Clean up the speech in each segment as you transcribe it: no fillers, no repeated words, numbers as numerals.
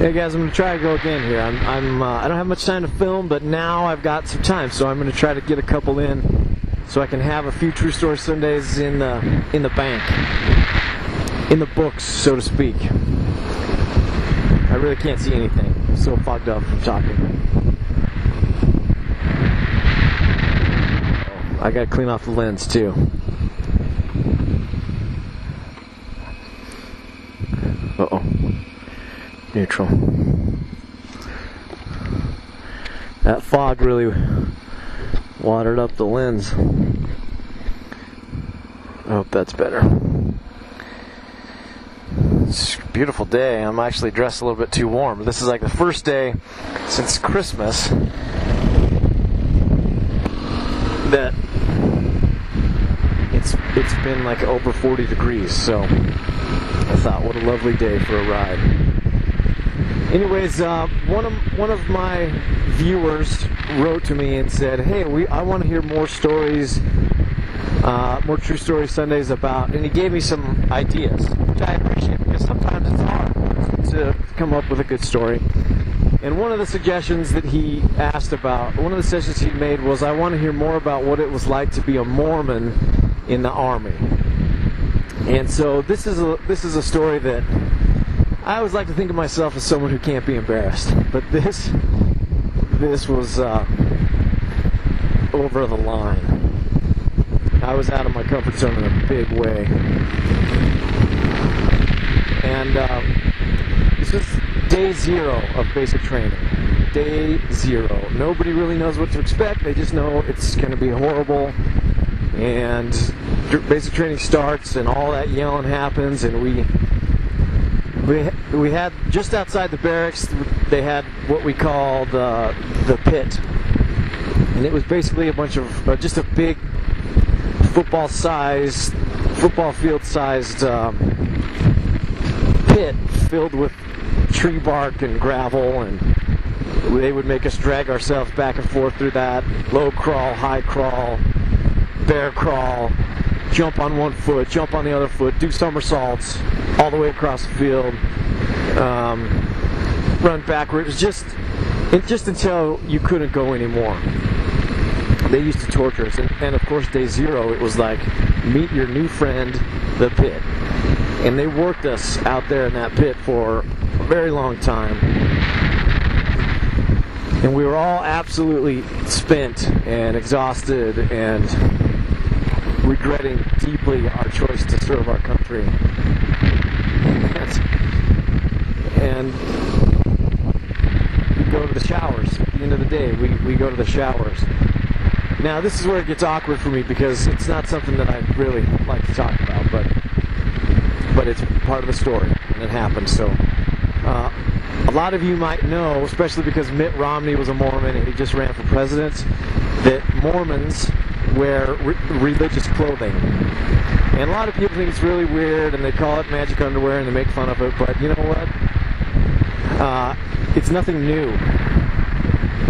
Hey guys, I'm gonna try to go again here. I don't have much time to film, but now I've got some time, so I'm gonna try to get a couple in, so I can have a few True Story Sundays in the bank, in the books, so to speak. I really can't see anything. I'm so fogged up from talking. I gotta clean off the lens too. Uh-oh. Neutral. That fog really watered up the lens. I hope that's better. It's a beautiful day. I'm actually dressed a little bit too warm. This is like the first day since Christmas that it's been like over 40 degrees, so I thought, what a lovely day for a ride. Anyways, one of my viewers wrote to me and said, "Hey, I want to hear more stories, more True Story Sundays about," and he gave me some ideas, which I appreciate because sometimes it's hard to come up with a good story. And one of the suggestions that he asked about, one of the suggestions he made was, I want to hear more about what it was like to be a Mormon in the Army. And so this is a story that I always like to think of myself as someone who can't be embarrassed, but this was over the line. I was out of my comfort zone in a big way, and this was day 0 of basic training. Day 0. Nobody really knows what to expect. They just know it's going to be horrible, and basic training starts, and all that yelling happens, and we had, just outside the barracks, they had what we called the pit, and it was basically a bunch of just a big football field sized pit filled with tree bark and gravel, and they would make us drag ourselves back and forth through that, low crawl, high crawl, bear crawl, jump on one foot, jump on the other foot, do somersaults all the way across the field, run backwards, just until you couldn't go anymore. They used to torture us, and of course day 0, it was like, meet your new friend, the pit. And they worked us out there in that pit for a very long time, and we were all absolutely spent and exhausted and regretting deeply our choice to serve our country. And we go to the showers at the end of the day. We go to the showers. Now this is where it gets awkward for me, because it's not something that I really like to talk about, but it's part of the story, and it happened. So a lot of you might know, especially because Mitt Romney was a Mormon and he just ran for president, that Mormons wear religious clothing. And a lot of people think it's really weird, and they call it magic underwear, and they make fun of it, but you know what? It's nothing new.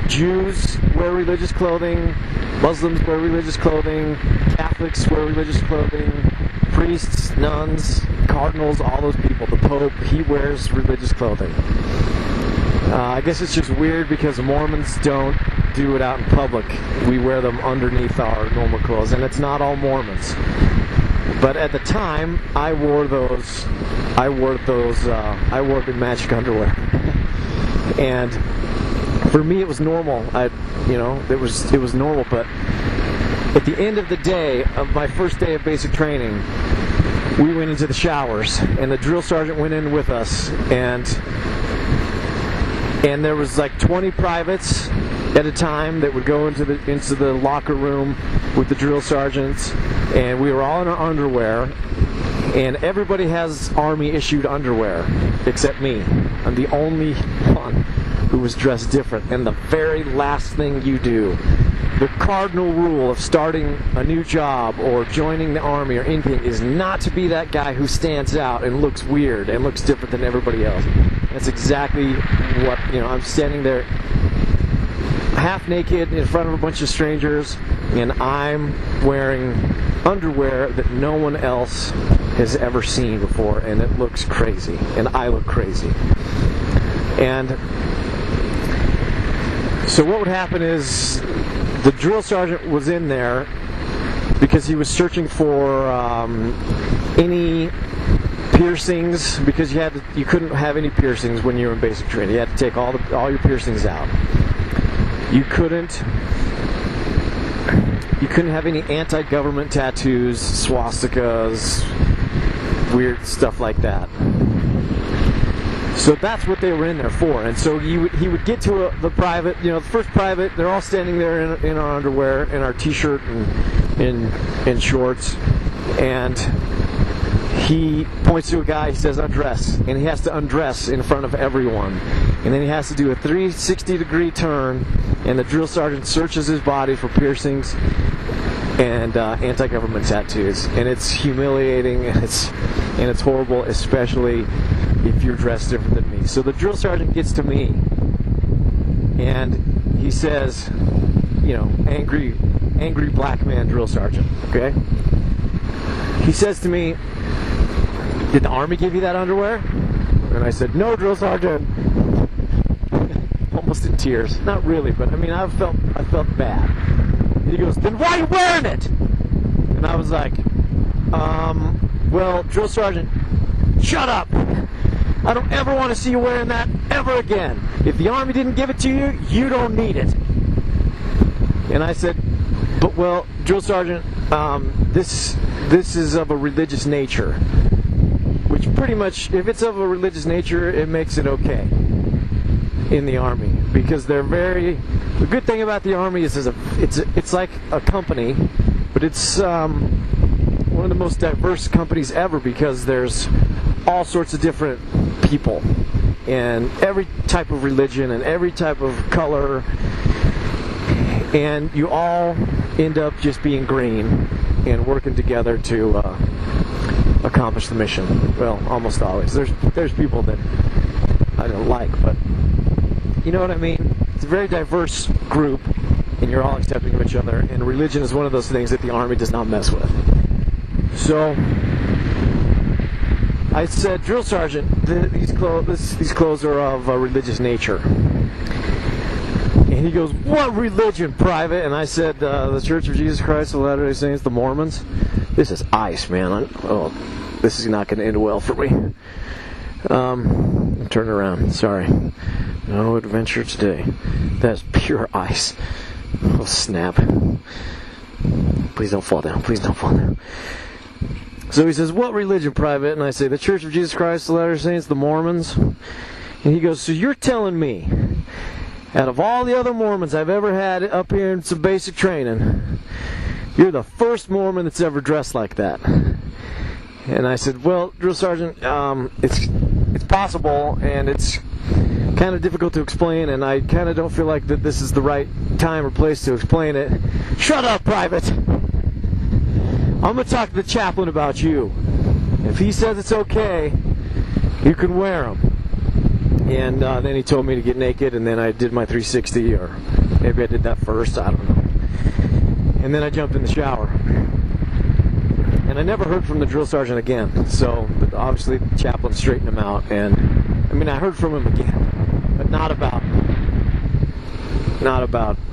Jews wear religious clothing, Muslims wear religious clothing, Catholics wear religious clothing, priests, nuns, cardinals, all those people. The Pope, he wears religious clothing. I guess it's just weird because Mormons don't do it out in public. We wear them underneath our normal clothes, and it's not all Mormons. But at the time, I wore the magic underwear, and for me it was normal. It was normal. But at the end of the day, of my first day of basic training, we went into the showers, and the drill sergeant went in with us, and there was like 20 privates at a time that would go into the locker room with the drill sergeants, and we were all in our underwear, and everybody has Army issued underwear except me. I'm the only one who was dressed different. And the very last thing you do, the cardinal rule of starting a new job or joining the Army or anything, is not to be that guy who stands out and looks weird and looks different than everybody else. That's exactly what, I'm standing there half naked in front of a bunch of strangers, and I'm wearing underwear that no one else has ever seen before, and it looks crazy, and I look crazy. And so what would happen is the drill sergeant was in there because he was searching for any piercings, because you couldn't have any piercings when you were in basic training. You had to take all your piercings out. You couldn't have any anti-government tattoos, swastikas, weird stuff like that. So that's what they were in there for. And so he would get to the private, the first private. They're all standing there in our underwear, in our t-shirt and in shorts, and he points to a guy. He says, "Undress," and he has to undress in front of everyone. And then he has to do a 360-degree turn, and the drill sergeant searches his body for piercings and anti-government tattoos. And it's humiliating, and it's horrible, especially if you're dressed different than me. So the drill sergeant gets to me, and he says, angry black man drill sergeant, okay? He says to me, "Did the Army give you that underwear?" And I said, "No, drill sergeant." Almost in tears. Not really, but I felt bad. And he goes, "Then why are you wearing it?" And I was like, well, drill sergeant, shut up. I don't ever want to see you wearing that ever again. If the Army didn't give it to you, you don't need it. And I said, "But, well, drill sergeant, this is of a religious nature." Which pretty much, if it's of a religious nature, it makes it okay in the Army, because the good thing about the Army is it's like a company, but it's one of the most diverse companies ever, because there's all sorts of different people and every type of religion and every type of color, and you all end up just being green and working together to accomplish the mission. Well, almost always. There's people that I don't like, but you know what I mean? It's a very diverse group, and you're all accepting of each other, and religion is one of those things that the Army does not mess with. So I said, "Drill sergeant, these clothes are of a religious nature." And he goes, "What religion, private?" And I said, "The Church of Jesus Christ of Latter-day Saints, the Mormons." This is ice, man. This is not going to end well for me. Turn around. Sorry. No adventure today. That's pure ice. Oh, snap. Please don't fall down. Please don't fall down. So he says, "What religion, private?" And I say, "The Church of Jesus Christ of Latter-day Saints, the Mormons." And he goes, "So you're telling me, out of all the other Mormons I've ever had up here in some basic training, you're the first Mormon that's ever dressed like that?" And I said, "Well, drill sergeant, it's possible, and it's kind of difficult to explain, and I kind of don't feel like that this is the right time or place to explain it." "Shut up, private. I'm going to talk to the chaplain about you. If he says it's okay, you can wear them." And then he told me to get naked, and then I did my 360, or maybe I did that first, I don't know. And then I jumped in the shower. And I never heard from the drill sergeant again. So obviously the chaplain straightened him out, and I heard from him again, but not about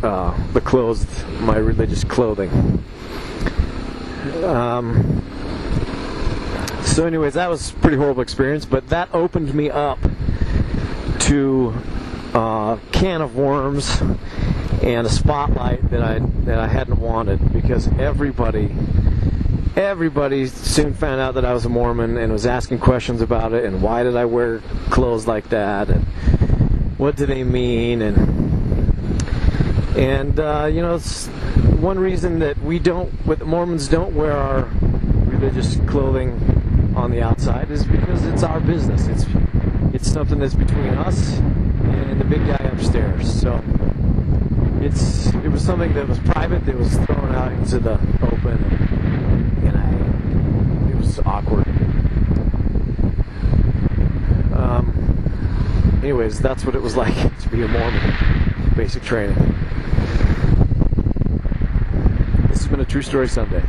the clothes, my religious clothing. So anyways, that was a pretty horrible experience, but that opened me up to a can of worms and a spotlight that I hadn't wanted, because everybody soon found out that I was a Mormon and was asking questions about it, and why did I wear clothes like that, and what do they mean, and it's one reason that the Mormons don't wear our religious clothing on the outside is because it's our business. It's something that's between us and the big guy upstairs. So it was something that was private, that was thrown out into the open, and it was awkward. Anyways, that's what it was like to be a Mormon. Basic training. This has been a True Story Sunday.